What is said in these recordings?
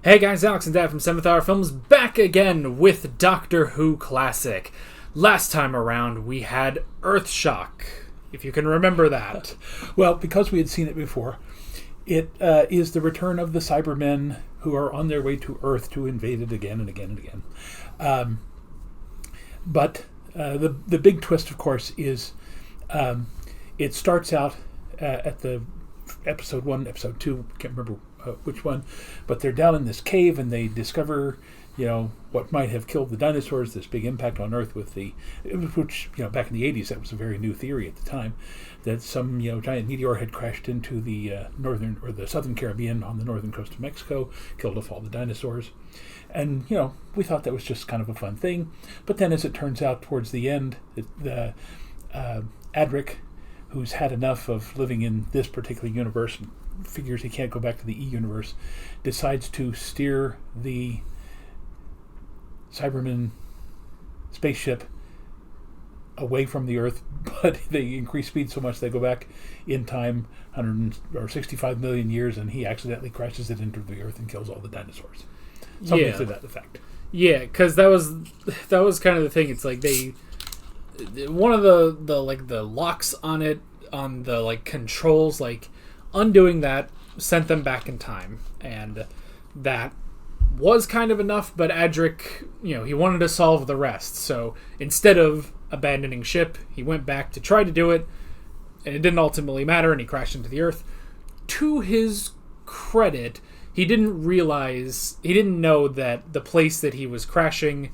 Hey guys, Alex and Dad from 7th Hour Films back again with Doctor Who Classic. Last time around we had Earthshock, if you can remember that. Well, because we had seen it before, it is the return of the Cybermen who are on their way to Earth to invade it again and again and again. But the big twist, of course, is it starts out at the episode 1, episode 2, can't remember which one, but they're down in this cave and they discover, what might have killed the dinosaurs, this big impact on Earth which, back in the 80s, that was a very new theory at the time, that some, giant meteor had crashed into the northern or the southern Caribbean on the northern coast of Mexico, killed off all the dinosaurs. And, we thought that was just kind of a fun thing. But then as it turns out towards the end, Adric, who's had enough of living in this particular universe and figures he can't go back to the E-universe, decides to steer the Cyberman spaceship away from the Earth, but they increase speed so much they go back in time 165 million years, and he accidentally crashes it into the Earth and kills all the dinosaurs. Something to that effect. Yeah, because that was kind of the thing. It's like one of the locks on it, on the controls, undoing that sent them back in time, and that was kind of enough. But Adric, he wanted to solve the rest, so instead of abandoning ship, he went back to try to do it, and it didn't ultimately matter, and he crashed into the Earth. To his credit, he didn't know that the place that he was crashing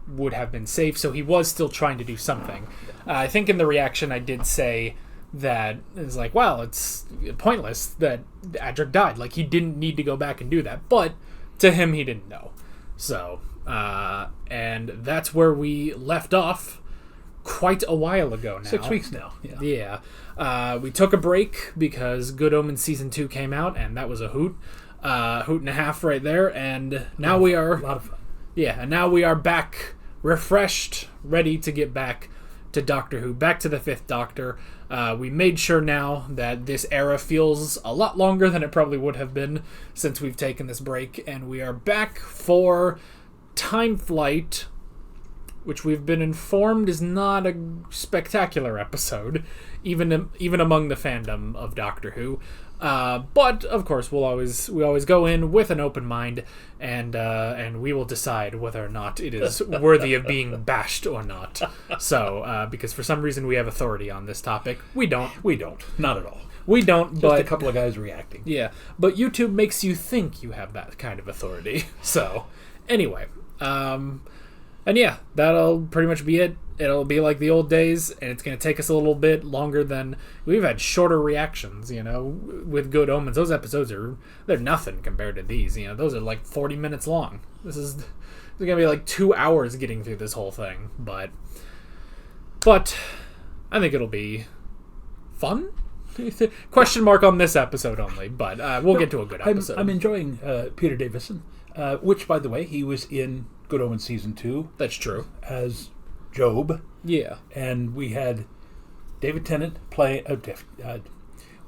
would have been safe, so he was still trying to do something. I think in the reaction I did say that it's it's pointless that Adric died. He didn't need to go back and do that. But to him, he didn't know. So, and that's where we left off quite a while ago now. 6 weeks now. Yeah. We took a break because Good Omens Season 2 came out, and that was a hoot and a half right there. And now we are... A lot of fun. Yeah, and now we are back, refreshed, ready to get back to Doctor Who, back to the Fifth Doctor. We made sure now that this era feels a lot longer than it probably would have been since we've taken this break, and we are back for Time Flight, which we've been informed is not a spectacular episode, even among the fandom of Doctor Who. But of course, we always go in with an open mind, and we will decide whether or not it is worthy of being bashed or not. So, because for some reason we have authority on this topic, we don't. Not at all. We don't. Just but a couple of guys reacting. Yeah, but YouTube makes you think you have that kind of authority. So, anyway, and yeah, that'll pretty much be it. It'll be like the old days, and it's going to take us a little bit longer than... We've had shorter reactions, with Good Omens. Those episodes they're nothing compared to these, Those are 40 minutes long. This is going to be 2 hours getting through this whole thing, but I think it'll be fun? Question mark on this episode only, but we'll get to a good episode. I'm enjoying Peter Davison, which, by the way, he was in Good Omens Season 2. That's true. As Job. Yeah. And we had David Tennant play...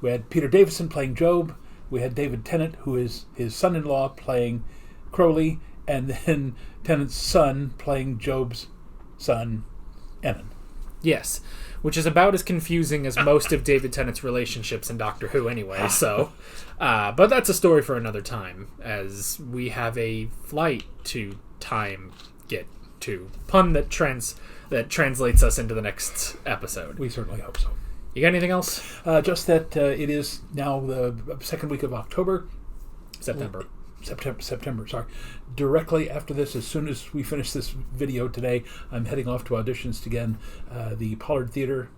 we had Peter Davison playing Job. We had David Tennant, who is his son-in-law, playing Crowley. And then Tennant's son playing Job's son, Enon. Yes. Which is about as confusing as most of David Tennant's relationships in Doctor Who anyway. So, but that's a story for another time, as we have a flight to time get to. Pun that translates us into the next episode. We certainly hope so. You got anything else? Just that it is now the second week of October. September, sorry. Directly after this, as soon as we finish this video today, I'm heading off to auditions again. The Pollard Theater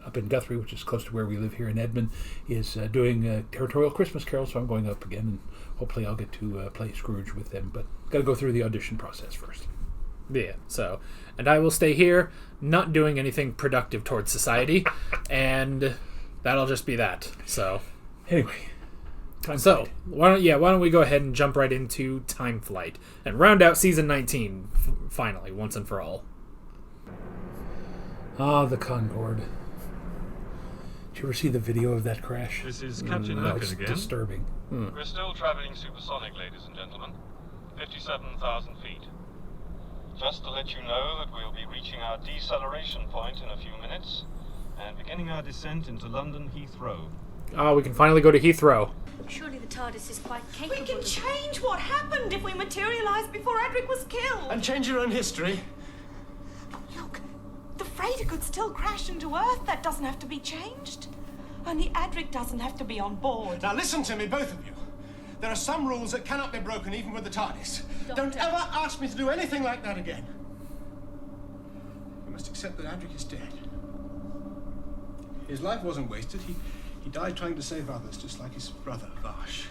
up in Guthrie, which is close to where we live here in Edmond, is doing a Territorial Christmas Carol, so I'm going up again, and hopefully I'll get to play Scrooge with them, but got to go through the audition process first. Yeah, so, and I will stay here, not doing anything productive towards society, and that'll just be that. So, anyway, why don't we go ahead and jump right into Time Flight and round out season 19 finally, once and for all. The Concorde. Did you ever see the video of that crash? This is Captain Lurkin it's again. Disturbing. We're still traveling supersonic, ladies and gentlemen. 57,000 feet. Just to let you know that we'll be reaching our deceleration point in a few minutes and beginning our descent into London Heathrow. Oh, we can finally go to Heathrow. Surely the TARDIS is quite capable. We can change what happened if we materialise before Adric was killed. And change your own history. Look, the freighter could still crash into Earth. That doesn't have to be changed. Only Adric doesn't have to be on board. Now listen to me, both of you. There are some rules that cannot be broken even with the TARDIS. Don't ever ask me to do anything like that again. You must accept that Adric is dead. His life wasn't wasted. He died trying to save others, just like his brother, Vash.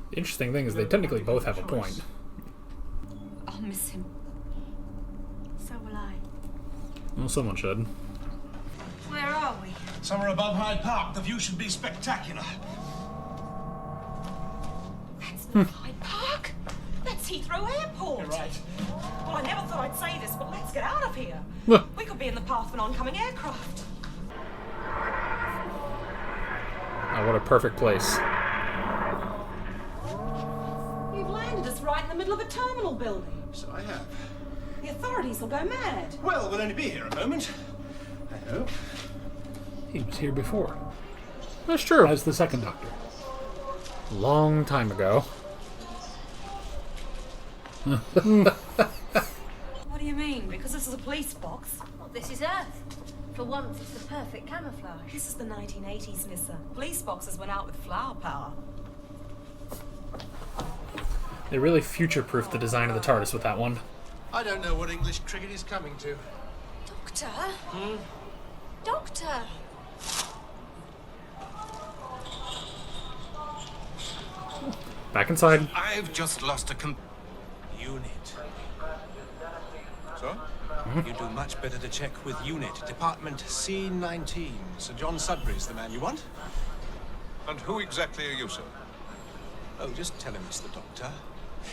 The interesting thing is they technically both have a point. I'll miss him. So will I. Well, someone should. Where are we? Somewhere above Hyde Park. The view should be spectacular. That's not Hyde Park. That's Heathrow Airport. You're right. Well, I never thought I'd say this, but let's get out of here. We could be in the path of an oncoming aircraft. Oh, what a perfect place. You've landed us right in the middle of a terminal building. So I have. The authorities will go mad. Well, we'll only be here a moment. I hope. He was here before, That's true. as the second Doctor. Long time ago. What do you mean? Because this is a police box? Well, this is Earth. For once, it's the perfect camouflage. This is the 1980s, Nissa. Police boxes went out with flower power. They really future-proofed the design of the TARDIS with that one. I don't know what English cricket is coming to. Doctor? Doctor! Back inside. I've just lost a unit. So? You do much better to check with unit. Department C19. Sir John Sudbury's the man you want. And who exactly are you, sir? Oh, just tell him it's the doctor.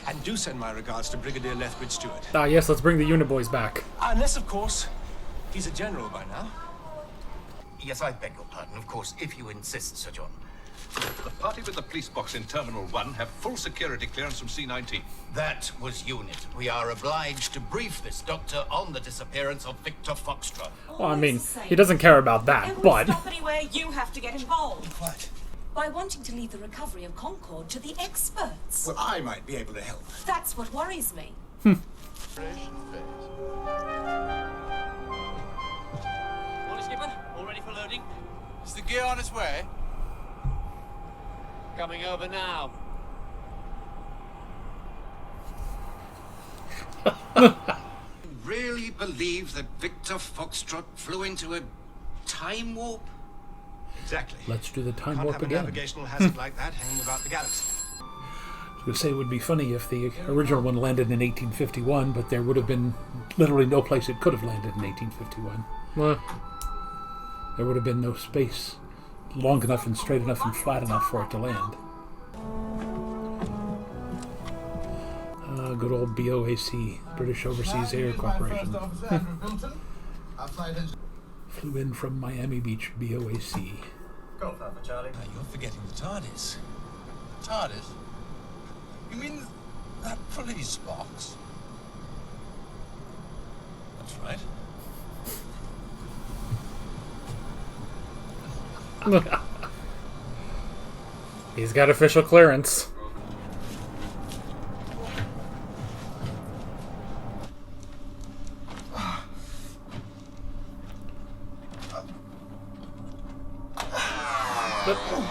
And do send my regards to Brigadier Lethbridge Stewart. Ah, yes, let's bring the unit boys back. Unless, of course, he's a general by now. Yes, I beg your pardon, of course, if you insist, Sir John. The party with the police box in Terminal 1 have full security clearance from C19. That was unit. We are obliged to brief this doctor on the disappearance of Victor Foxtrot. Well, I mean, he doesn't care about that, Every but... stop anywhere, you have to get involved. What? By wanting to leave the recovery of Concord to the experts. Well, I might be able to help. That's what worries me. Morning, Skipper. All ready for loading? Is the gear on its way? Coming over now. You really believe that Victor Foxtrot flew into a time warp? Exactly. Let's do the time Can't warp have a again. navigational hazard like that hanging about the galaxy. I was going to say it would be funny if the original one landed in 1851, but there would have been literally no place it could have landed in 1851. Well, There would have been no space long enough and straight enough and flat enough for it to land. Good old BOAC, British Overseas Air Corporation. Flew in from Miami Beach, BOAC. Go for Charlie. Now, you're forgetting the TARDIS. TARDIS? You mean that police box? That's right. he's got official clearance.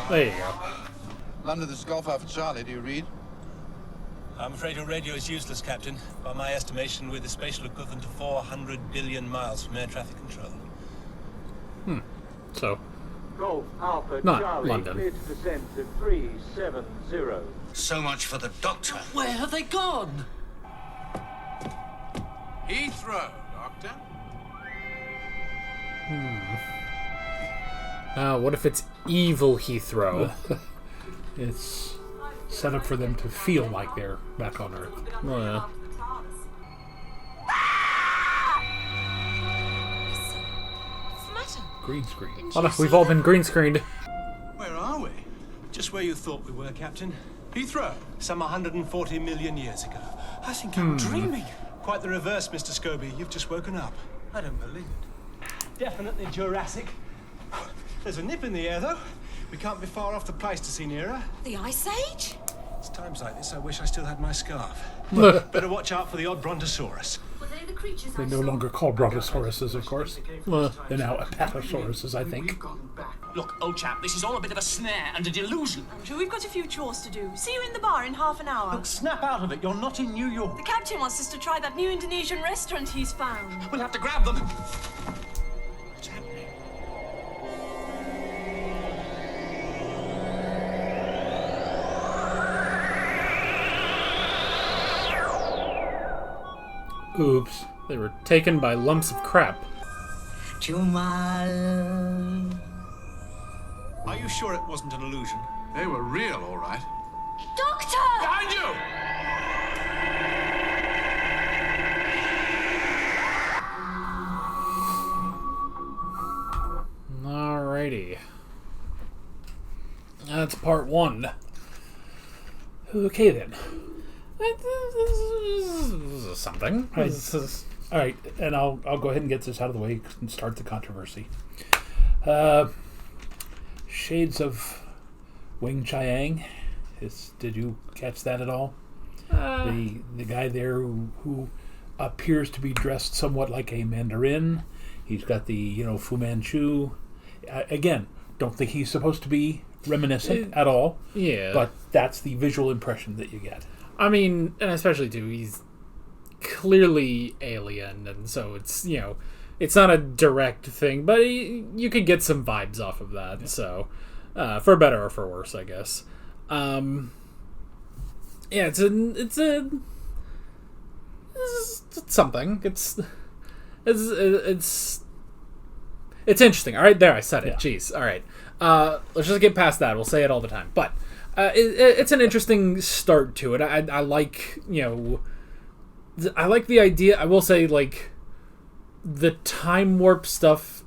There you go. London, this is Golf Alpha Charlie. Do you read? I'm afraid your radio is useless, Captain. By my estimation, we're the spatial equivalent of 400 billion miles from air traffic control. So, Golf Alpha Not Charlie, London. clear to descend to 370. So much for the doctor. Where have they gone? Heathrow, Doctor. what if it's evil Heathrow? It's set up for them to feel like they're back on Earth. Oh, yeah. What's the matter? Green screen. Oh, no, we've all been green screened. Where are we? Just where you thought we were, Captain. Heathrow. Some 140 million years ago. I think I'm dreaming. Quite the reverse, Mr. Scobie. You've just woken up. I don't believe it. Definitely Jurassic. There's a nip in the air, though. We can't be far off the Pleistocene era. The Ice Age? It's times like this I wish I still had my scarf. Better watch out for the odd Brontosaurus. Were they the creatures They're I no saw? longer called brontosauruses, of course. They're now apatosauruses, I think. Look, old chap, this is all a bit of a snare and a delusion. Andrew, we've got a few chores to do. See you in the bar in half an hour. Look, snap out of it. You're not in New York. The captain wants us to try that new Indonesian restaurant he's found. We'll have to grab them. Oops. They were taken by lumps of crap. Are you sure it wasn't an illusion? They were real, all right. Doctor! Behind you! Alrighty. That's part 1. Okay, then. This is something. Right. This is- All right, and I'll go ahead and get this out of the way and start the controversy. Shades of Wing Chiang. Did you catch that at all? The guy there who appears to be dressed somewhat like a Mandarin. He's got the Fu Manchu. Again, don't think he's supposed to be reminiscent at all. Yeah. But that's the visual impression that you get. I mean, and especially too, he's clearly alien, and so it's it's not a direct thing, but you could get some vibes off of that. Yeah. So, for better or for worse, I guess. Yeah, it's something. It's interesting. All right, there, I said it. Yeah. Jeez. All right. Let's just get past that. We'll say it all the time, but it's an interesting start to it. I like I like the idea. I will say, like, the time warp stuff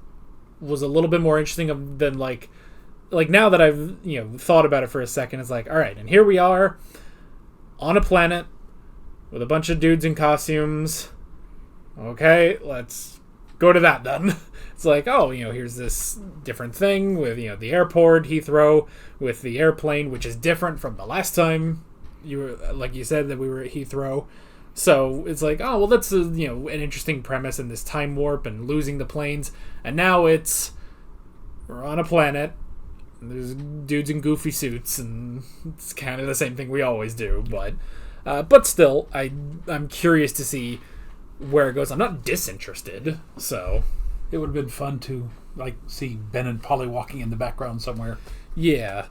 was a little bit more interesting than like now that I've thought about it for a second. It's like, all right, and here we are on a planet with a bunch of dudes in costumes. Okay, let's go to that then. It's like, oh, here's this different thing with the airport, Heathrow, with the airplane, which is different from the last time like you said, that we were at Heathrow. So it's like, oh, well, that's an interesting premise in this time warp and losing the planes. And now we're on a planet. And there's dudes in goofy suits, and it's kind of the same thing we always do. But still, I'm curious to see where it goes. I'm not disinterested, so it would have been fun to see Ben and Polly walking in the background somewhere. Yeah.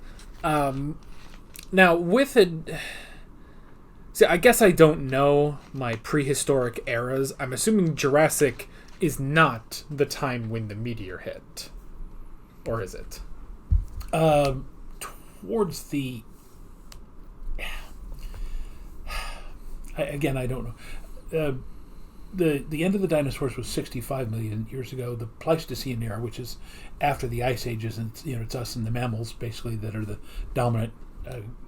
Now with it. See, I guess I don't know my prehistoric eras. I'm assuming Jurassic is not the time when the meteor hit. Or is it? Towards the... Again, I don't know. The end of the dinosaurs was 65 million years ago. The Pleistocene era, which is after the Ice Ages, and it's us and the mammals, basically, that are the dominant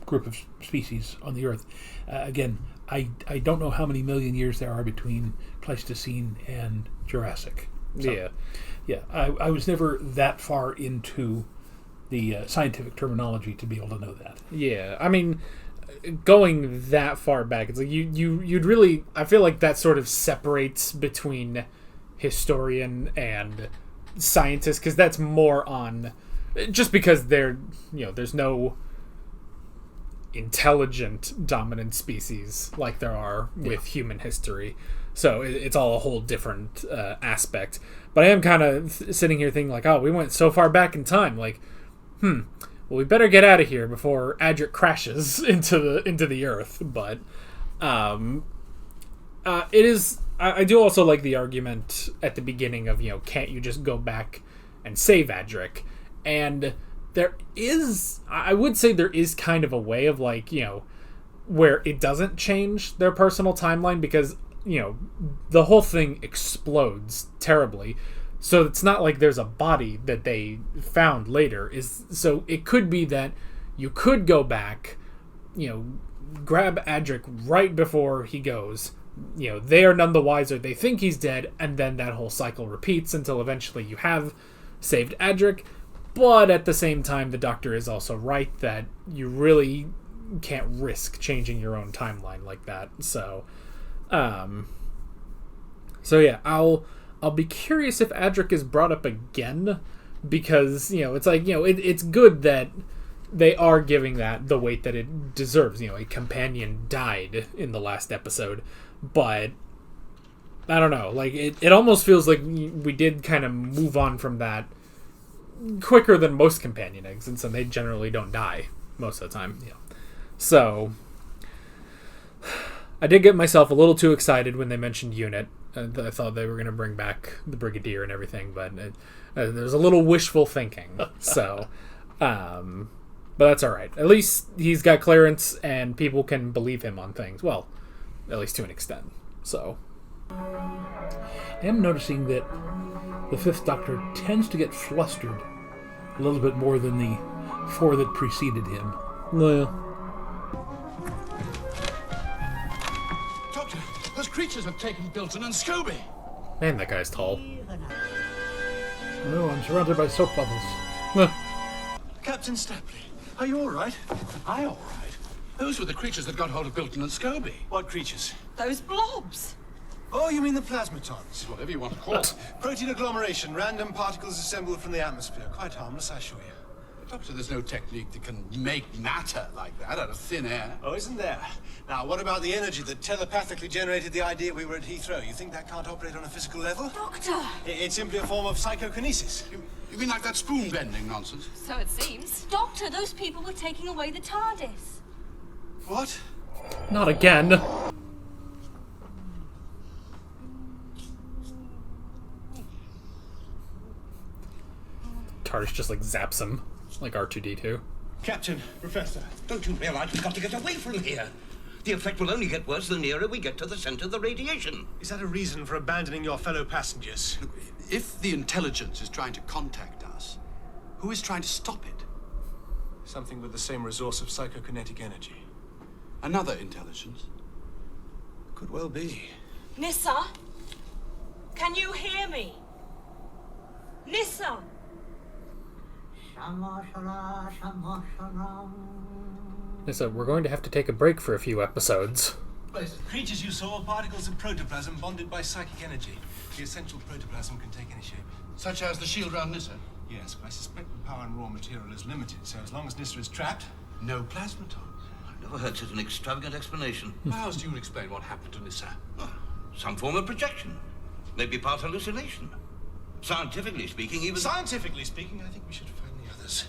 group of species on the Earth. Again, I don't know how many million years there are between Pleistocene and Jurassic. So, yeah. I was never that far into the scientific terminology to be able to know that. Yeah, I mean, going that far back, it's like you'd really. I feel like that sort of separates between historian and scientist, because that's more on just because there's no intelligent dominant species like there are with human history, so it's all a whole different aspect. But I am kind of sitting here thinking like, oh, we went so far back in time, like, well, we better get out of here before Adric crashes into the Earth. But it is. I do also like the argument at the beginning of can't you just go back and save Adric? And there is, I would say there is kind of a way of where it doesn't change their personal timeline, because the whole thing explodes terribly. So it's not like there's a body that they found later. So it could be that you could go back, grab Adric right before he goes. They are none the wiser. They think he's dead, and then that whole cycle repeats until eventually you have saved Adric. But at the same time, the Doctor is also right that you really can't risk changing your own timeline like that. So yeah, I'll be curious if Adric is brought up again, because it's like it's good that they are giving that the weight that it deserves. A companion died in the last episode, but I don't know. Like it almost feels like we did kind of move on from that quicker than most companion exits, and they generally don't die most of the time. So I did get myself a little too excited when they mentioned Unit. I thought they were going to bring back the Brigadier and everything, but there's a little wishful thinking. So, but that's all right. At least he's got clearance, and people can believe him on things. Well, at least to an extent. So, I am noticing that the Fifth Doctor tends to get flustered a little bit more than the four that preceded him. Well, Doctor, those creatures have taken Bilton and Scobie. man, that guy's tall. No, I'm surrounded by soap bubbles. Captain Stapley, are you all right? Am I all right? Those were the creatures that got hold of Bilton and Scobie. What creatures? Those blobs. Oh, you mean the plasmatons? Whatever you want to call it. Protein agglomeration, random particles assembled from the atmosphere. Quite harmless, I assure you. Doctor, there's no technique that can make matter like that out of thin air. Oh, isn't there? Now, what about the energy that telepathically generated the idea we were at Heathrow? You think that can't operate on a physical level? Doctor! It's simply a form of psychokinesis. You mean like that spoon-bending nonsense? So it seems. Doctor, those people were taking away the TARDIS. What? Not again. TARDIS just zaps him like R2-D2. Captain, Professor. Don't you realize we've got to get away from here? The effect will only get worse the nearer we get to the center of the radiation. Is that a reason for abandoning your fellow passengers? Look, if the intelligence is trying to contact us, who is trying to stop it? Something with the same resource of psychokinetic energy. Another intelligence? Could well be. Nissa? Can you hear me? Nissa? So we're going to have to take a break for a few episodes. The creatures you saw are particles of protoplasm bonded by psychic energy. The essential protoplasm can take any shape. Such as the shield round Nissa? Yes, but I suspect the power and raw material is limited, so as long as Nissa is trapped, no plasmatons. I've never heard such an extravagant explanation. How else do you explain what happened to Nissa? Some form of projection. Maybe part hallucination. Scientifically speaking, even... Scientifically speaking, I think we should find the others.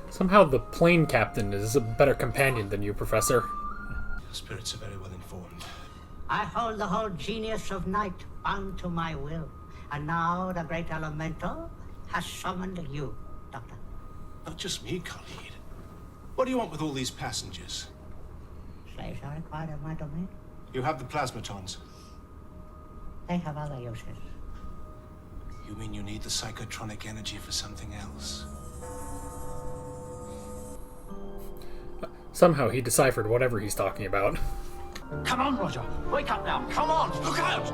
Somehow the plane captain is a better companion than you, Professor. Your spirits are very well informed. I hold the whole genius of night bound to my will. And now the great elemental has summoned you, Doctor. Not just me, Khalid. What do you want with all these passengers? Slaves are required in my domain. You have the plasmatons. They have other uses. You mean you need the psychotronic energy for something else? Somehow he deciphered whatever he's talking about. Come on, Roger. Wake up now. Come on. Look out.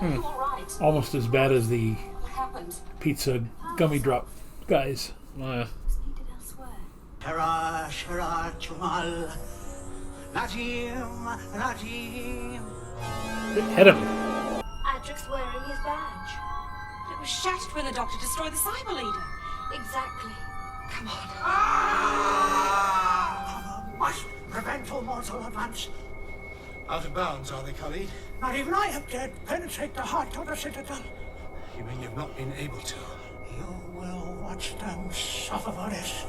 Are you all right? Almost as bad as the What happened? pizza gummy drop guys. Needed elsewhere. Shara, Chumal. Najim, Najim. Hit him. Adric's wearing his badge. It was shattered when the Doctor destroyed the Cyber Leader. Exactly. Come on. Must prevent all mortal advance. Out of bounds, are they, Khalid? Not even I have dared penetrate the heart of the Citadel. You mean you've not been able to? You will watch them suffer for this.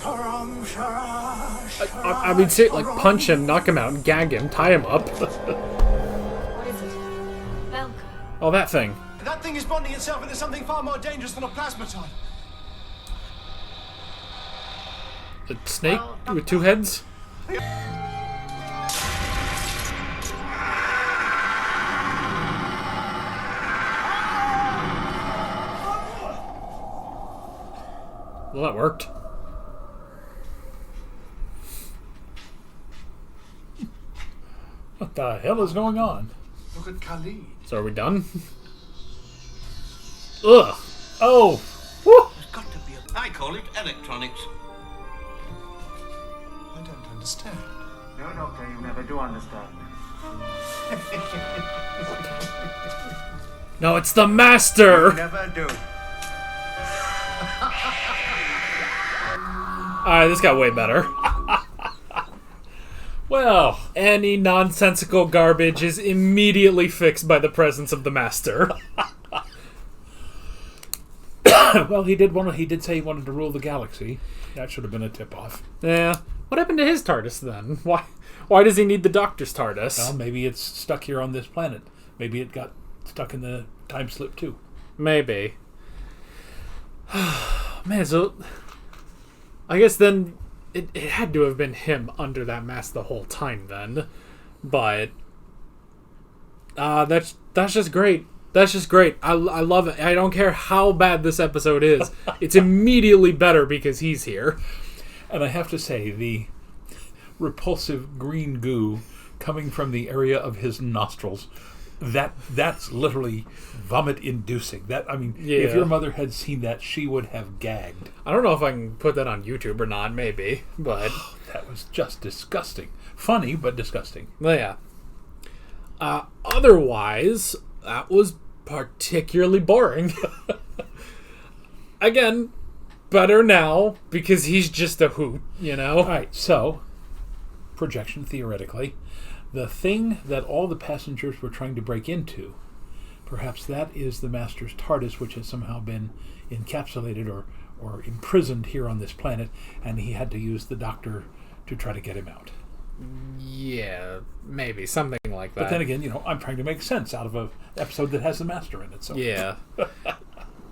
Sharam, Shara, I mean, say, punch him, knock him out, gag him, tie him up. What is it? Belka. Oh, that thing. That thing is bonding itself into something far more dangerous than a plasmaton. A snake with two heads? Well, that worked. What the hell is going on? Look at Khalid. So are we done? Ugh. Oh. There's got to be a... I call it electronics. I don't understand. No, Doctor, you never do understand. No, it's the Master! Never do. Alright, this got way better. Well, any nonsensical garbage is immediately fixed by the presence of the Master. well, he did say he wanted to rule the galaxy. That should have been a tip-off. Yeah. What happened to his TARDIS then? Why does he need the Doctor's TARDIS? Well, maybe it's stuck here on this planet. Maybe it got stuck in the time slip too. Maybe. Man, so I guess then it had to have been him under that mask the whole time then. But that's just great. That's just great. I love it. I don't care how bad this episode is. It's immediately better because he's here. And I have to say, the repulsive green goo coming from the area of his nostrils, that's literally vomit-inducing. If your mother had seen that, she would have gagged. I don't know if I can put that on YouTube or not, maybe, but... That was just disgusting. Funny, but disgusting. Well, yeah. Otherwise, that was particularly boring. Again, better now, because he's just a hoot, you know? Alright, so, projection theoretically, the thing that all the passengers were trying to break into, perhaps that is the Master's TARDIS, which has somehow been encapsulated or imprisoned here on this planet, and he had to use the Doctor to try to get him out. Yeah, maybe. Something like that. But then again, I'm trying to make sense out of an episode that has the Master in it. So yeah.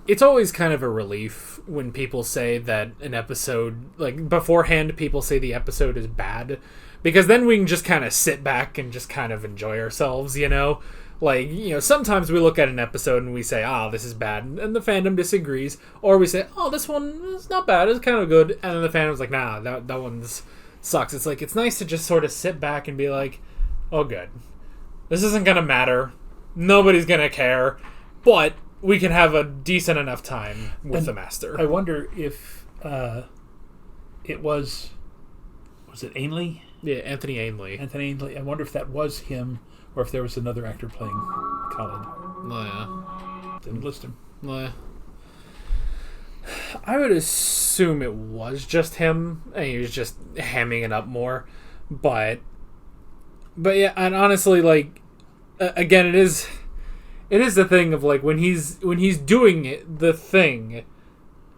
It's always kind of a relief when people say that an episode, like, beforehand people say the episode is bad, because then we can just kind of sit back and just kind of enjoy ourselves, you know? Like, sometimes we look at an episode and we say, this is bad, and the fandom disagrees, or we say, this one is not bad, it's kind of good, and then the fandom's like, nah, that one's sucks. It's like, it's nice to just sort of sit back and be like, oh good, this isn't gonna matter, nobody's gonna care, but we can have a decent enough time with the Master. I wonder if it was it Ainley? Yeah, Anthony Ainley. Anthony Ainley. I wonder if that was him, or if there was another actor playing Khalid. Oh, yeah. Didn't list him. Oh, yeah. I would assume it was just him, and he was just hamming it up more. But yeah, and honestly, like, again, it is the thing of, like, when he's doing the thing,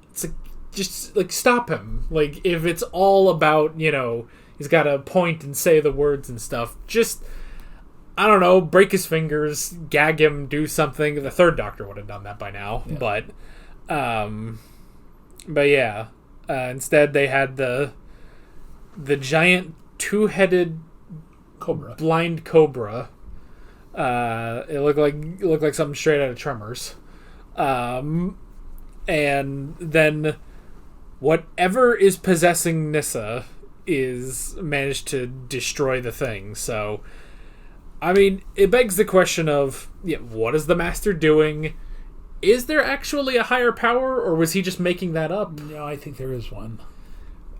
it's like, just, like, stop him. Like, if it's all about, he's got to point and say the words and stuff, just, I don't know, break his fingers, gag him, do something. The third Doctor would have done that by now. Yeah. But yeah, instead they had the giant two-headed cobra, blind cobra. It looked like something straight out of Tremors. And then whatever is possessing Nyssa is managed to destroy the thing. So, I mean, it begs the question of, what is the Master doing? Is there actually a higher power, or was he just making that up? No, I think there is one.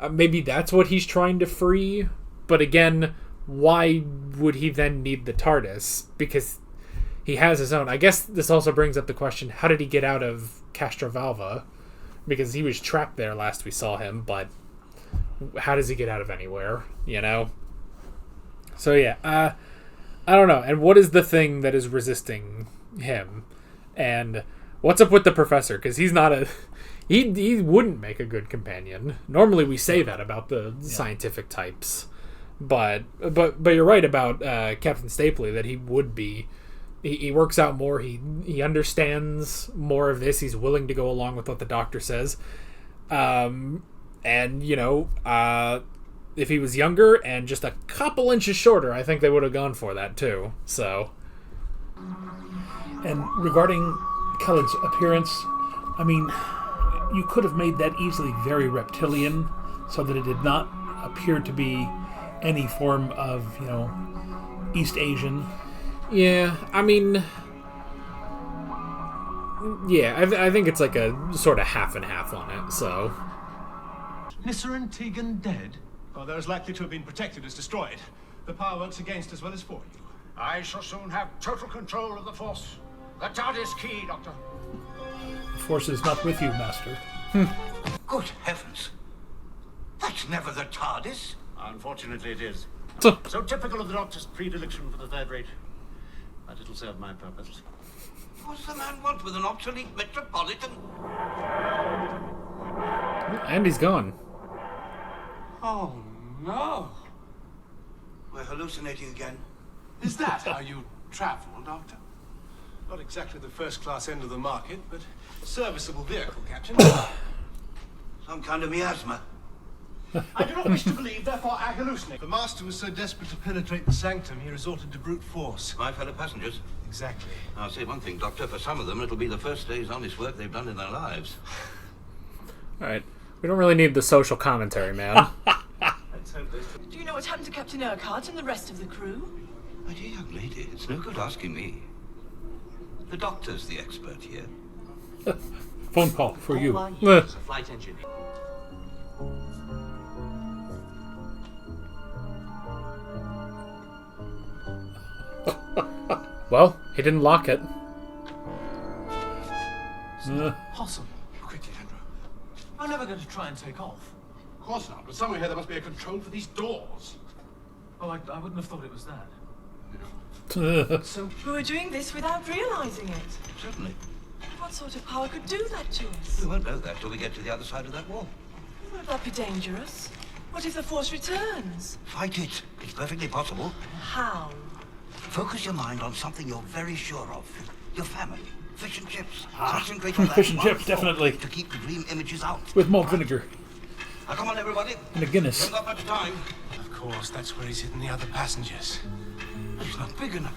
Maybe that's what he's trying to free. But again, why would he then need the TARDIS? Because he has his own. I guess this also brings up the question, how did he get out of Castrovalva? Because he was trapped there last we saw him, but how does he get out of anywhere, So yeah, I don't know. And what is the thing that is resisting him? And what's up with the Professor? Because he's not he wouldn't make a good companion. Normally we say that about the scientific types. But you're right about Captain Stapley, that he would be. He works out more. He understands more of this. He's willing to go along with what the Doctor says. And if he was younger and just a couple inches shorter, I think they would have gone for that too. So. And regarding Khalid's appearance, I mean, you could have made that easily very reptilian, so that it did not appear to be any form of, East Asian. Yeah, I mean, I think it's like a sort of half and half on it, so. Nissa and Tegan dead? Well, they're as likely to have been protected as destroyed. The power works against as well as for you. I shall soon have total control of the Force. The TARDIS key, Doctor. The Force is not with you, Master. Good heavens. That's never the TARDIS. Unfortunately, it is. So typical of the Doctor's predilection for the third rate. But it'll serve my purpose. What does the man want with an obsolete Metropolitan? And he's gone. Oh, no. We're hallucinating again. Is that how you travel, Doctor? Not exactly the first-class end of the market, but serviceable vehicle, Captain. Some kind of miasma. I do not wish to believe, therefore I hallucinate. The Master was so desperate to penetrate the sanctum, he resorted to brute force. My fellow passengers. Exactly. I'll say one thing, Doctor. For some of them, it'll be the first day's honest work they've done in their lives. Alright. We don't really need the social commentary, man. Do you know what happened to Captain Urquhart and the rest of the crew? My dear young lady, it's no good asking me. The Doctor's the expert here. Phone call for you. A flight engineer. Well, he didn't lock it. Possum. Quickly, Henry. I'm never going to try and take off. Of course not, but somewhere here there must be a control for these doors. Oh, I wouldn't have thought it was that. So we were doing this without realizing it. Certainly. What sort of power could do that to us? We won't know that till we get to the other side of that wall. Would that be dangerous? What if the Force returns? Fight it. It's perfectly possible. How? Focus your mind on something you're very sure of. Your family. Fish and chips. Ah, Concentrate on that fish and one chips, thought definitely. To keep the dream images out. With malt vinegar. Now come on, everybody. And a Guinness. Haven't got much time. Of course, that's where he's hidden the other passengers. He's not big enough.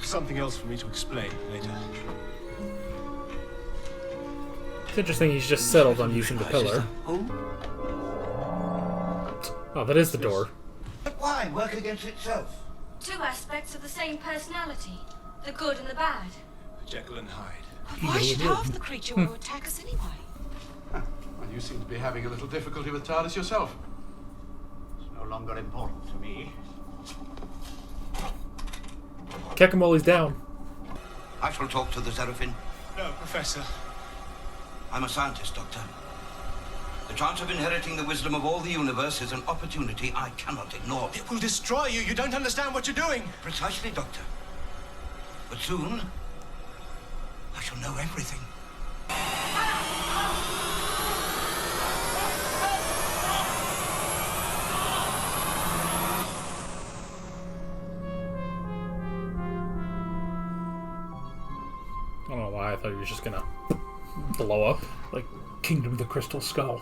Something else for me to explain later. It's interesting he's just settled on using the pillar. Oh, that is the door. But why work against itself? Two aspects of the same personality. The good and the bad. Jekyll and Hyde. Why should half the creature want to attack us anyway? Well, you seem to be having a little difficulty with TARDIS yourself. It's no longer important to me. Kick him while he's down. I shall talk to the Seraphim. No, Professor. I'm a scientist, Doctor. The chance of inheriting the wisdom of all the universe is an opportunity I cannot ignore. It will destroy you. You don't understand what you're doing. Precisely, Doctor. But soon, I shall know everything. I don't know why I thought he was just gonna blow up. Like Kingdom of the Crystal Skull.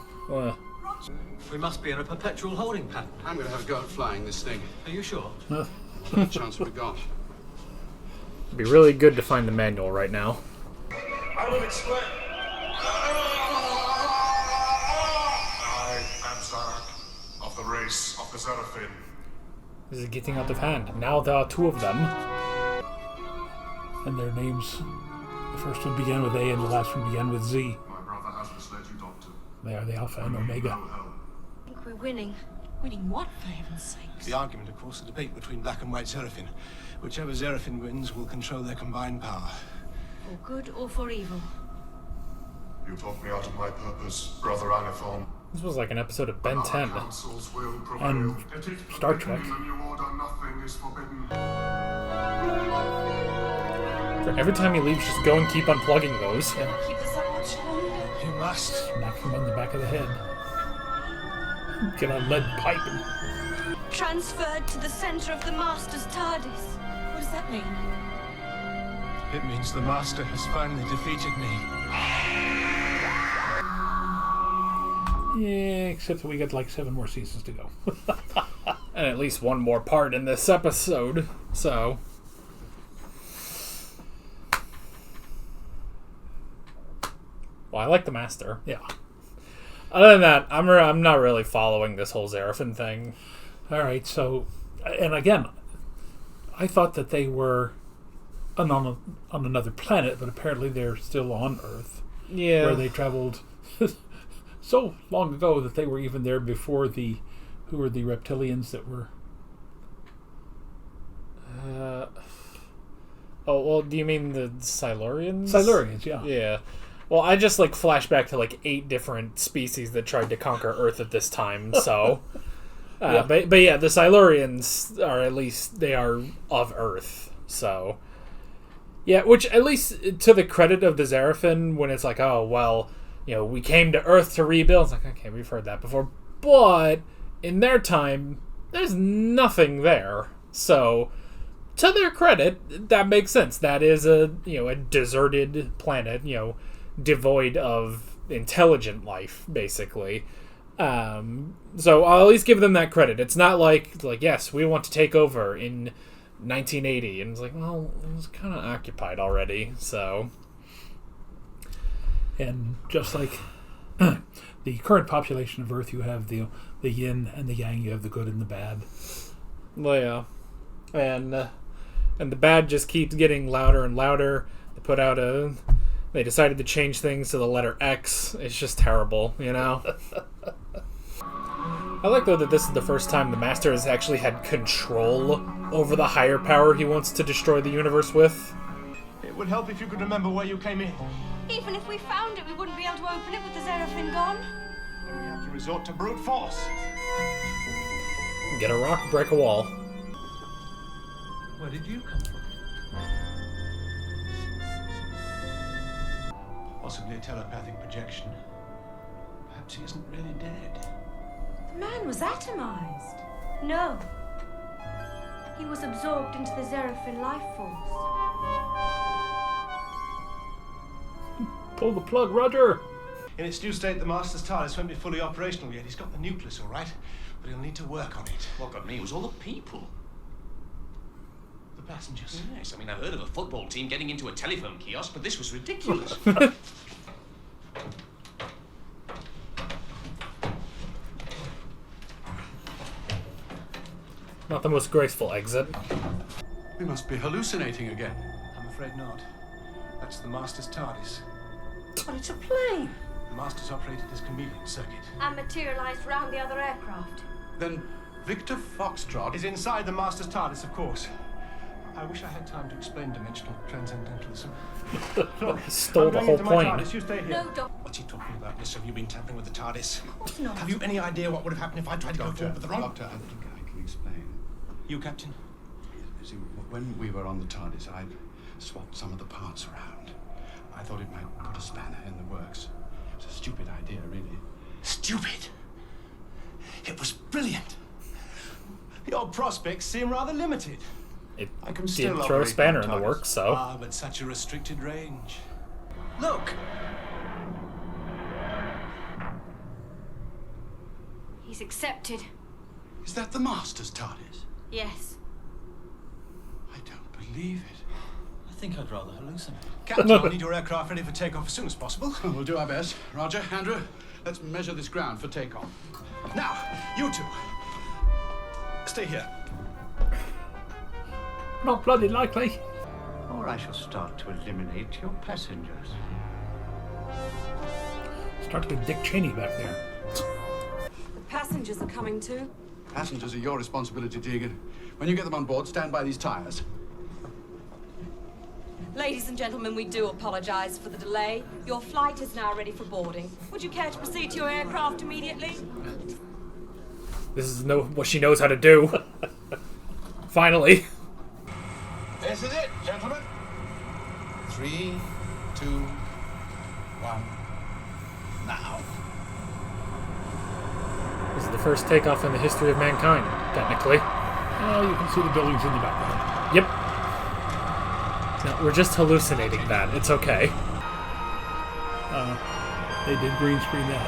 We must be in a perpetual holding pattern. I'm going to have a go at flying this thing. Are you sure? What a chance we got. It'd be really good to find the manual right now. I will explain. I am Zarak, of the race of the Seraphim. This is getting out of hand. Now there are two of them. And their names, the first one began with A and the last one began with Z. My brother has misled you, Doctor. They are the Alpha and Omega. I think we're winning. Winning what, for heaven's sakes? The argument, of course, the debate between black and white Seraphim. Whichever Seraphim wins will control their combined power. For good or for evil. You talked me out of my purpose, Brother Anathon. This was like an episode of Ben 10. And Star Trek. For every time he leaves, just go and keep unplugging those. Keep us up much longer. You must. Smack him on the back of the head. Get a lead pipe. Transferred to the center of the Master's TARDIS. What does that mean? It means the Master has finally defeated me. Yeah, except that we got like 7 more seasons to go. And at least one more part in this episode, so... Well, I like the Master. Yeah. Other than that, I'm not really following this whole Zarafin thing. All right, so, and again, I thought that they were on another planet, but apparently they're still on Earth. Yeah. Where they traveled so long ago that they were even there before who were the reptilians that were... Oh, well, do you mean the Silurians? Silurians, yeah. Yeah. Well, I just, flash back to, 8 different species that tried to conquer Earth at this time, so... Yeah. But yeah, the Silurians are, at least, they are of Earth, so... Yeah, which, at least, to the credit of the Zarafin, when it's oh, well, we came to Earth to rebuild, it's okay, we've heard that before, but, in their time, there's nothing there, so... To their credit, that makes sense. That is a deserted planet, devoid of intelligent life, basically. So I'll at least give them that credit. It's not like yes, we want to take over in 1980, and it's well, it was kind of occupied already. So, and just like the current population of Earth, you have the yin and the yang. You have the good and the bad. Well, yeah, and the bad just keeps getting louder and louder. They decided to change things to the letter X. It's just terrible, I like, though, that this is the first time the Master has actually had control over the higher power he wants to destroy the universe with. It would help if you could remember where you came in. Even if we found it, we wouldn't be able to open it with the Zarafin gone. Then we have to resort to brute force. Get a rock, break a wall. Where did you come from? Possibly a telepathic projection. Perhaps he isn't really dead. The man was atomized. No. He was absorbed into the Zarafin life force. Pull the plug, Roger! In its new state, the Master's TARDIS won't be fully operational yet. He's got the nucleus, all right, but he'll need to work on it. What got me was all the people. The passengers. Yes, I mean, I've heard of a football team getting into a telephone kiosk, but this was ridiculous. Not the most graceful exit. We must be hallucinating again. I'm afraid not. That's the Master's TARDIS. But it's a plane. The Master's operated his chameleon circuit. And materialized round the other aircraft. Then Victor Foxtrot is inside the Master's TARDIS, of course. I wish I had time to explain dimensional transcendentalism. Stole the whole point. TARDIS. You stay here. No, Doctor. What's he talking about, miss? Have you been tampering with the TARDIS? Of course not. Have you any idea what would have happened if I tried to go forward with the wrong... Doctor, I think I can explain. You, Captain? You see, when we were on the TARDIS, I'd swapped some of the parts around. I thought it might put a spanner in the works. It's a stupid idea, really. Stupid? It was brilliant. Your prospects seem rather limited. It I can did still throw a operate spanner on in the TARDIS. works, so... Ah, but such a restricted range. Look! He's accepted. Is that the Master's TARDIS? Yes. I don't believe it. I think I'd rather hallucinate. Captain, I need your aircraft ready for takeoff as soon as possible. We'll do our best. Roger, Andrew, let's measure this ground for takeoff. Now, you two. Stay here. Not bloody likely. Or I shall start to eliminate your passengers. Start with Dick Cheney back there. The passengers are coming too. Passengers are your responsibility, Tegan. When you get them on board, stand by these tires. Ladies and gentlemen, we do apologize for the delay. Your flight is now ready for boarding. Would you care to proceed to your aircraft immediately? This is what she knows how to do. Finally. This is it, gentlemen. 3, 2, 1, now. This is the first takeoff in the history of mankind, technically. Oh, you can see the buildings in the background. Yep. No, we're just hallucinating that. It's okay. They did green screen that.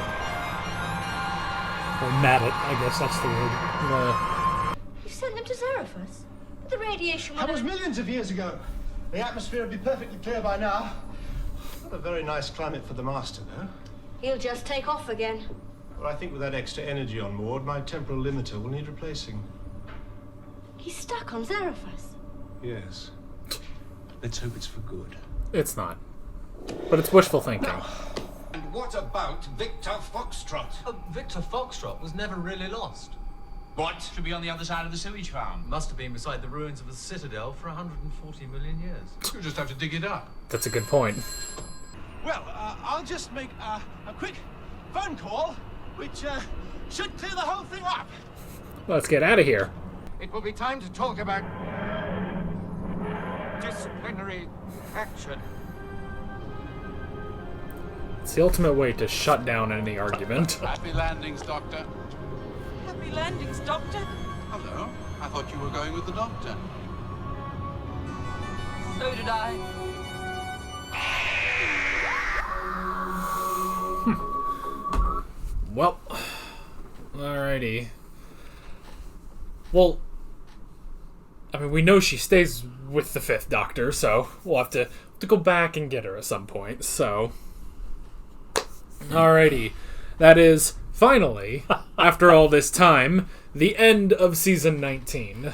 Or mat it, I guess that's the word. You sent them to Zarafus? The radiation... That was millions of years ago. The atmosphere would be perfectly clear by now. Not a very nice climate for the master, though. He'll just take off again. Well, I think with that extra energy on board, my temporal limiter will need replacing. He's stuck on Zarathus. Yes. Let's hope it's for good. It's not. But it's wishful thinking. And what about Victor Foxtrot? Victor Foxtrot was never really lost. What? Should be on the other side of the sewage farm. Must have been beside the ruins of a citadel for 140 million years. You just have to dig it up. That's a good point. Well, I'll just make a quick phone call, which should clear the whole thing up. Let's get out of here. It will be time to talk about disciplinary action. It's the ultimate way to shut down any argument. Happy landings, Doctor. Happy landings, Doctor. Hello. I thought you were going with the Doctor. So did I. Well, alrighty. Well, I mean, we know she stays with the Fifth Doctor, so we'll have to go back and get her at some point, so... Alrighty. That is, finally, after all this time, the end of Season 19.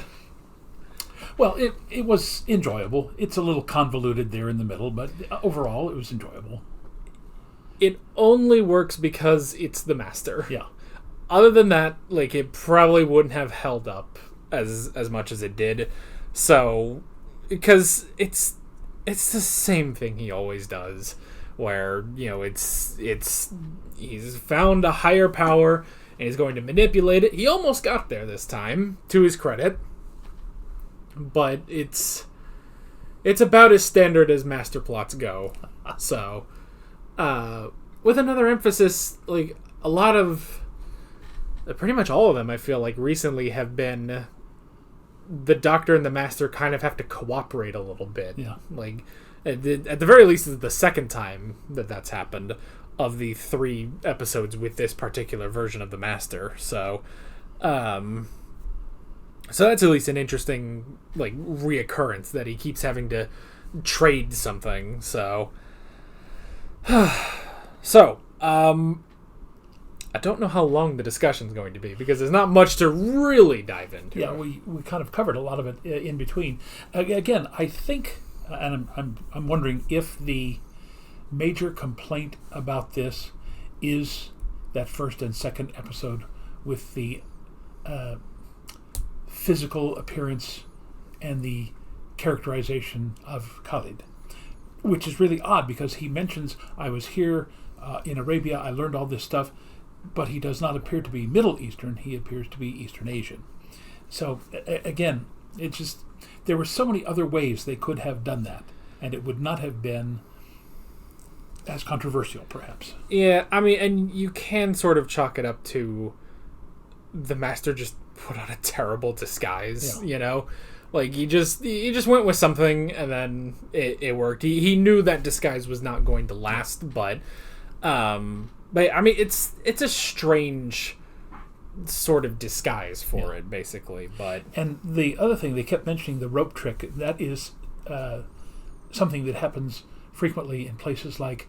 Well, it was enjoyable. It's a little convoluted there in the middle, but overall it was enjoyable. It only works because it's the Master. Yeah. Other than that, like, it probably wouldn't have held up as much as it did. So, because it's the same thing he always does, where, you know, he's found a higher power and he's going to manipulate it. He almost got there this time, to his credit, but it's about as standard as master plots go. So, with another emphasis, like, a lot of, pretty much all of them, I feel like, recently have been the Doctor and the Master kind of have to cooperate a little bit. Yeah. Like, at the very least, it's the second time that's happened of the 3 episodes with this particular version of the Master. So, so that's at least an interesting, like, reoccurrence that he keeps having to trade something. So, I don't know how long the discussion's going to be because there's not much to really dive into. Yeah, we kind of covered a lot of it in between. Again, I think, and I'm wondering if the major complaint about this is that first and second episode with the physical appearance and the characterization of Khalid, which is really odd because he mentions, I was here in Arabia, I learned all this stuff, but he does not appear to be Middle Eastern, he appears to be Eastern Asian. So, again, it just, there were so many other ways they could have done that, and it would not have been as controversial, perhaps. Yeah, I mean, and you can sort of chalk it up to the Master just put on a terrible disguise, you know? Like, he just went with something, and then it worked. He knew that disguise was not going to last, but I mean, it's a strange sort of disguise for it, basically. But and the other thing, they kept mentioning the rope trick. That is something that happens frequently in places like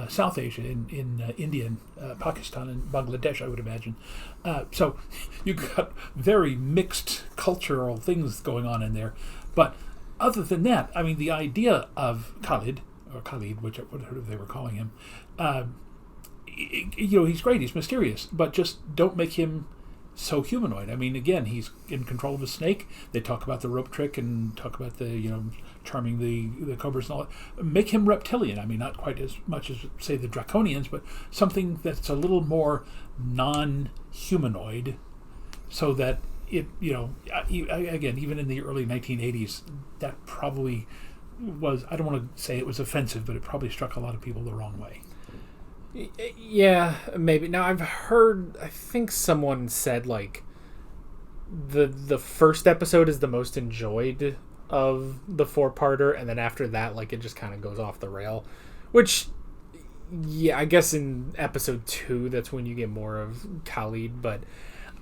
South Asia, in India, and Pakistan, and Bangladesh, I would imagine. So you've got very mixed cultural things going on in there. But other than that, I mean, the idea of Khalid, or Khalid, whatever they were calling him, you know, he's great, he's mysterious, but just don't make him so humanoid. I mean, again, he's in control of a snake. They talk about the rope trick and talk about the, you know, charming the cobras and all that. Make him reptilian. I mean, not quite as much as, say, the Draconians, but something that's a little more non-humanoid, so that it, you know, again, even in the early 1980s, that probably was, I don't want to say it was offensive, but it probably struck a lot of people the wrong way. Yeah, maybe. Now, I've heard, I think someone said, like, the first episode is the most enjoyed of the 4-parter, and then after that, like, it just kind of goes off the rail. Which, yeah, I guess in episode 2, that's when you get more of Khalid, but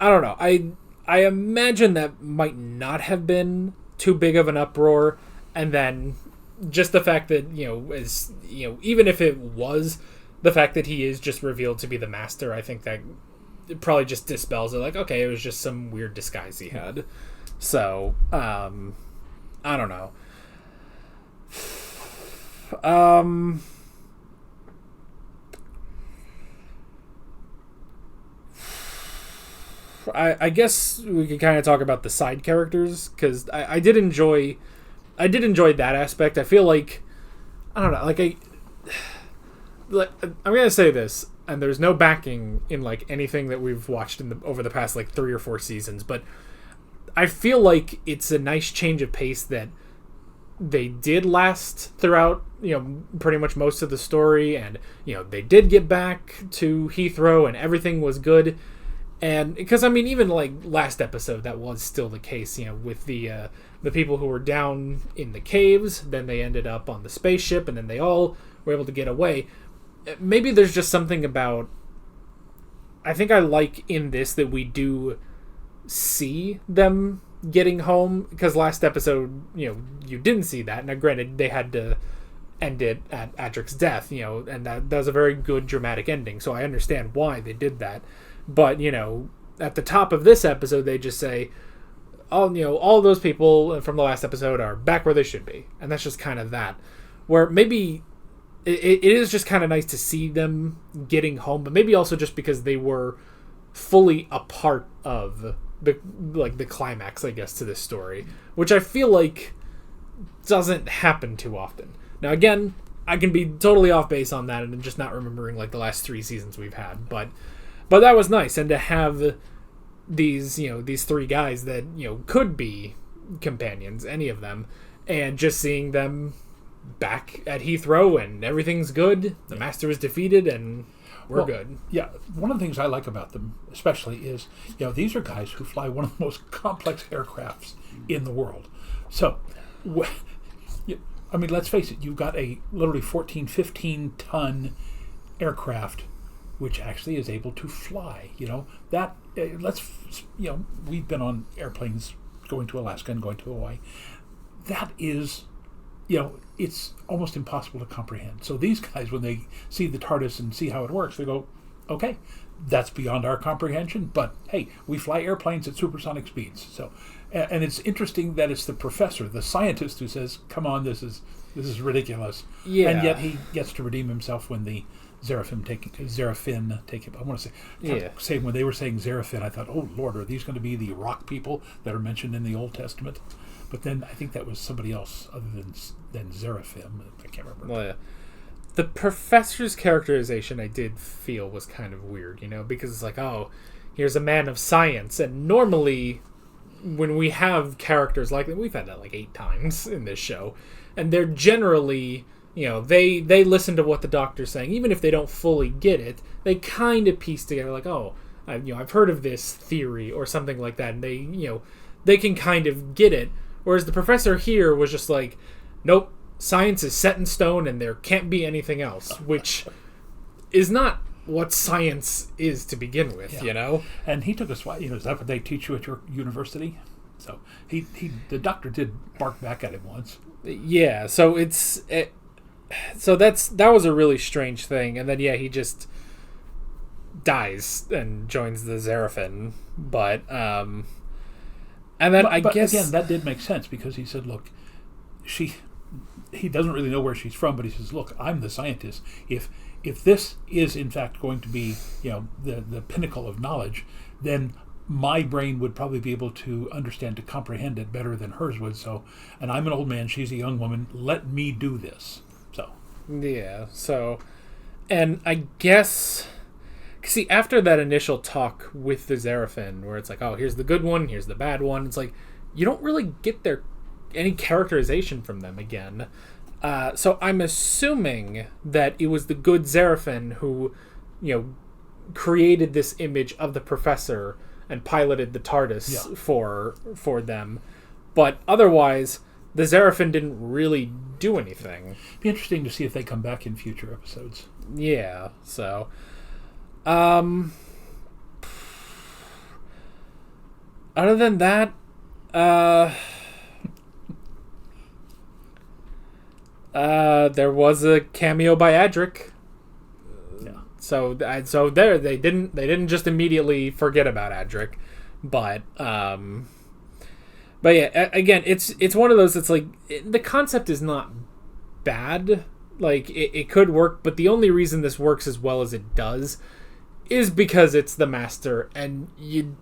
I don't know. I imagine that might not have been too big of an uproar, and then just the fact that, even if it was the fact that he is just revealed to be the master, I think that it probably just dispels it. Like, okay, it was just some weird disguise he had. So, I don't know. I guess we could kind of talk about the side characters, because I did enjoy that aspect. I feel like, I don't know, I'm gonna say this, and there's no backing in like anything that we've watched over the past like 3 or 4 seasons, but I feel like it's a nice change of pace that they did last throughout, pretty much most of the story, and they did get back to Heathrow and everything was good. And because even like last episode, that was still the case, with the people who were down in the caves, then they ended up on the spaceship, and then they all were able to get away. Maybe there's just something about, I think I like in this that we do see them getting home, because last episode, you didn't see that. Now granted, they had to end it at Adric's death, and that was a very good dramatic ending, so I understand why they did that. But, at the top of this episode, they just say, all those people from the last episode are back where they should be. And that's just kind of that. Where maybe it is just kind of nice to see them getting home, but maybe also just because they were fully a part of the climax, I guess, to this story, which I feel like doesn't happen too often. Now, again, I can be totally off base on that and just not remembering like the last 3 seasons we've had, but that was nice. And to have these 3 guys that, could be companions, any of them, and just seeing them back at Heathrow and everything's good, the master is defeated, and we're good. Yeah, one of the things I like about them especially is, these are guys who fly one of the most complex aircrafts in the world. So, let's face it, you've got a literally 14, 15-ton aircraft which actually is able to fly. We've been on airplanes going to Alaska and going to Hawaii. That is, it's almost impossible to comprehend. So these guys, when they see the TARDIS and see how it works, they go, okay, that's beyond our comprehension, but hey, we fly airplanes at supersonic speeds. So, and it's interesting that it's the professor, the scientist, who says, come on, this is ridiculous. Yeah. And yet he gets to redeem himself when the Seraphim take him. I want to say when they were saying Seraphim, I thought, oh Lord, are these going to be the rock people that are mentioned in the Old Testament? But then I think that was somebody else other than Seraphim. I can't remember. Well, yeah. The professor's characterization I did feel was kind of weird, because it's like, oh, here's a man of science, and normally when we have characters like that, we've had that like 8 times in this show, and they're generally, they listen to what the doctor's saying, even if they don't fully get it. They kind of piece together like, oh, I've heard of this theory or something like that, and they can kind of get it. Whereas the professor here was just like, nope, science is set in stone and there can't be anything else, which is not what science is to begin with, And he took a swat. Is that what they teach you at your university? So the doctor did bark back at him once. Yeah, so that was a really strange thing, and then he just dies and joins the Seraphim, but and then I guess again that did make sense, because he said, look, he doesn't really know where she's from, but he says, look, I'm the scientist. If this is in fact going to be the pinnacle of knowledge, then my brain would probably be able to understand, to comprehend it better than hers would. So, and I'm an old man, she's a young woman, let me do this. So yeah, so, and I guess, see, after that initial talk with the Seraphim, where it's like, oh, here's the good one, here's the bad one, it's like, you don't really get any characterization from them again. So I'm assuming that it was the good Seraphim who, created this image of the professor and piloted the TARDIS for them. But otherwise, the Seraphim didn't really do anything. Be interesting to see if they come back in future episodes. Yeah, so other than that, There was a cameo by Adric. Yeah. So there they didn't just immediately forget about Adric, but yeah, again, it's one of those that's like the concept is not bad. Like it could work, but the only reason this works as well as it does is because it's the Master, and you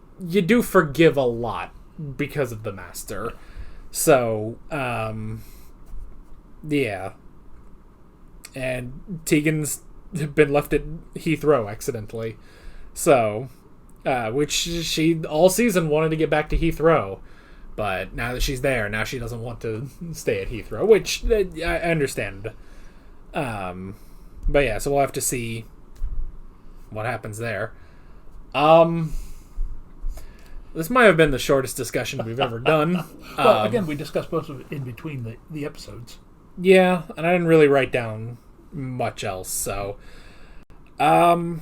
do forgive a lot because of the Master. So yeah. And Tegan's been left at Heathrow accidentally. So, which she all season wanted to get back to Heathrow. But now that she's there, now she doesn't want to stay at Heathrow, which I understand. But yeah, so we'll have to see what happens there. This might have been the shortest discussion we've ever done. Well, again, we discussed most of it in between the episodes. Yeah, and I didn't really write down much else, so yeah.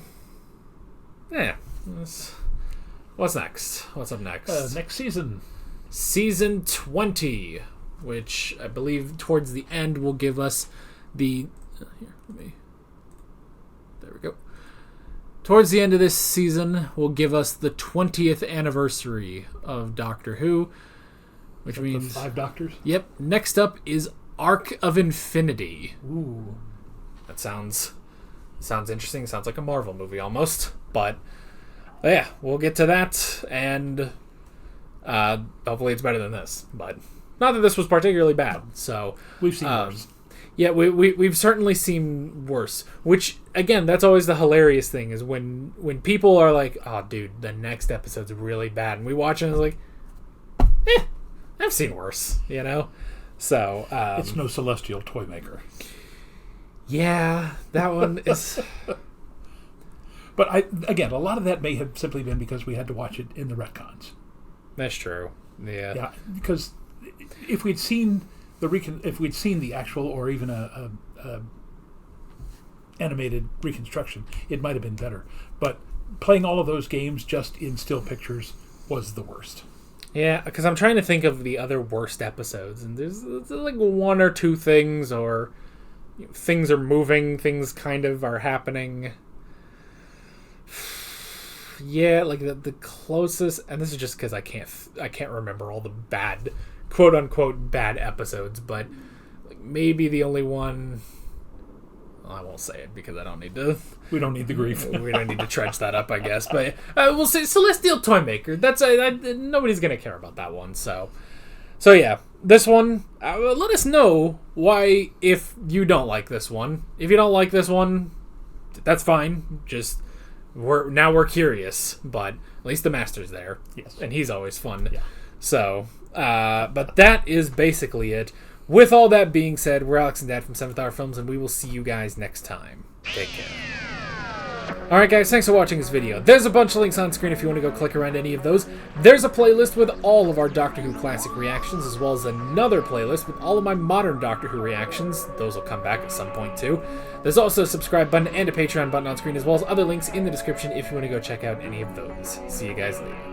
What's next? What's up next? Next season. Season 20, which I believe towards the end will give us the there we go. Towards the end of this season will give us the 20th anniversary of Doctor Who, which means 5 Doctors. Yep. Next up is Arc of Infinity. Ooh. That sounds interesting. Sounds like a Marvel movie almost. But yeah, we'll get to that, and hopefully it's better than this. But not that this was particularly bad. So we've seen worse. Yeah, we've certainly seen worse. Which again, that's always the hilarious thing is when people are like, "Oh, dude, the next episode's really bad," and we watch it and it's like, I've seen worse. You know. So it's no celestial toy maker. Yeah, that one is. But a lot of that may have simply been because we had to watch it in the retcons. That's true. Yeah. Yeah, because if we'd seen the actual or even a animated reconstruction, it might have been better. But playing all of those games just in still pictures was the worst. Yeah, because I'm trying to think of the other worst episodes, and there's like one or two things, or things are moving, things kind of are happening. Yeah, like the closest, and this is just because I can't remember all the bad, quote unquote bad episodes, but like maybe the only one. Well, I won't say it because I don't need to. We don't need the grief. We don't need to trudge that up, I guess. But we'll say Celestial Toymaker. That's nobody's gonna care about that one. So yeah, this one. Let us know why if you don't like this one. If you don't like this one, that's fine. Just we're curious, but at least the Master's there. Yes, and he's always fun. Yeah. So, but that is basically it. With all that being said, we're Alex and Dad from 7th Hour Films, and we will see you guys next time. Take care. Alright guys, thanks for watching this video. There's a bunch of links on screen if you want to go click around any of those. There's a playlist with all of our Doctor Who classic reactions, as well as another playlist with all of my modern Doctor Who reactions. Those will come back at some point too. There's also a subscribe button and a Patreon button on screen, as well as other links in the description if you want to go check out any of those. See you guys later.